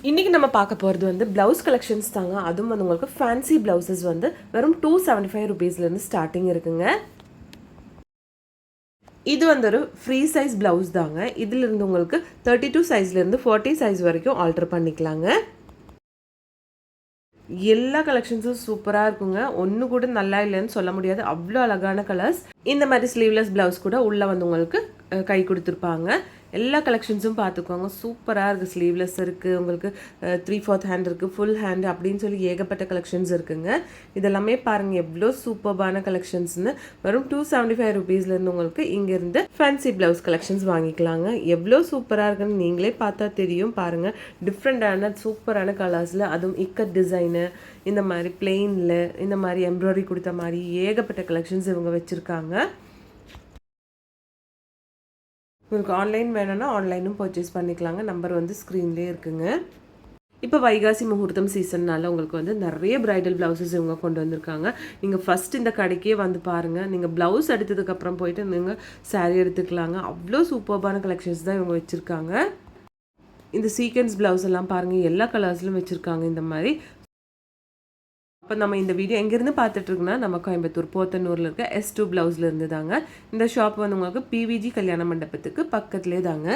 இன்றைக்கி நம்ம பார்க்க போகிறது வந்து ப்ளவுஸ் கலெக்ஷன்ஸ் தாங்க. அதுவும் வந்து உங்களுக்கு ஃபேன்சி ப்ளவுசஸ் வந்து வெறும் 275 ருபீஸ்லேருந்து ஸ்டார்டிங் இருக்குங்க. இது வந்து ஒரு ஃப்ரீ சைஸ் ப்ளவுஸ் தாங்க. இதிலிருந்து உங்களுக்கு 32 சைஸ்லேருந்து 40 சைஸ் வரைக்கும் ஆல்டர் பண்ணிக்கலாங்க. எல்லா கலெக்ஷன்ஸும் சூப்பராக இருக்குங்க. ஒன்று கூட நல்லா இல்லைன்னு சொல்ல முடியாது, அவ்வளோ அழகான கலர்ஸ். இந்த மாதிரி ஸ்லீவ்லெஸ் ப்ளவுஸ் கூட உள்ளே வந்து உங்களுக்கு கை கொடுத்துருப்பாங்க. எல்லா கலெக்ஷன்ஸும் பார்த்துக்கோங்க, சூப்பராக இருக்குது. ஸ்லீவ்லெஸ் இருக்குது, உங்களுக்கு 3/4 ஹேண்ட் இருக்குது, ஃபுல் ஹேண்ட் அப்படின்னு சொல்லி ஏகப்பட்ட கலெக்ஷன்ஸ் இருக்குங்க. இதெல்லாமே பாருங்கள் எவ்வளோ சூப்பர்பான கலெக்ஷன்ஸ்னு. வெறும் 275 ருபீஸ்லேருந்து உங்களுக்கு இங்கேருந்து ஃபேன்சி ப்ளவுஸ் கலெக்ஷன்ஸ் வாங்கிக்கலாங்க. எவ்வளோ சூப்பராக இருக்குன்னு நீங்களே பார்த்தா தெரியும். பாருங்கள், டிஃப்ரெண்டான சூப்பரான கலர்ஸில், அதுவும் இக்கட் டிசைனு, இந்த மாதிரி பிளெயினில் இந்த மாதிரி எம்ப்ராய்டரி கொடுத்த மாதிரி ஏகப்பட்ட கலெக்ஷன்ஸ் இவங்க வச்சுருக்காங்க. உங்களுக்கு ஆன்லைன் வேணும்னா ஆன்லைனும் பர்ச்சேஸ் பண்ணிக்கலாங்க. நம்பர் வந்து ஸ்க்ரீன்லேயே இருக்குங்க. இப்போ வைகாசி முகூர்த்தம் சீசன்னால் உங்களுக்கு வந்து நிறைய ப்ரைடல் ப்ளவுசஸ் இவங்க கொண்டு வந்திருக்காங்க. நீங்கள் ஃபஸ்ட் இந்த கடைக்கே வந்து பாருங்கள். நீங்கள் ப்ளவுஸ் எடுத்ததுக்கப்புறம் போயிட்டு நீங்கள் சாரீ எடுத்துக்கலாங்க. அவ்வளோ சூப்பர்பான கலெக்ஷன்ஸ் தான் இவங்க வச்சுருக்காங்க. இந்த சீக்வென்ஸ் ப்ளவுஸ் எல்லாம் பாருங்கள், எல்லா கலர்ஸ்லையும் வச்சுருக்காங்க இந்த மாதிரி. அப்போ நம்ம இந்த வீடியோ எங்கேருந்து பார்த்துட்ருக்குன்னா, நம்ம கோயம்புத்தூர் போத்தனூரில் இருக்க S2 ப்ளவுஸில் இருந்து தாங்க. இந்த ஷாப் வந்து உங்களுக்கு PVG கல்யாண மண்டபத்துக்கு பக்கத்துலேயே தாங்க.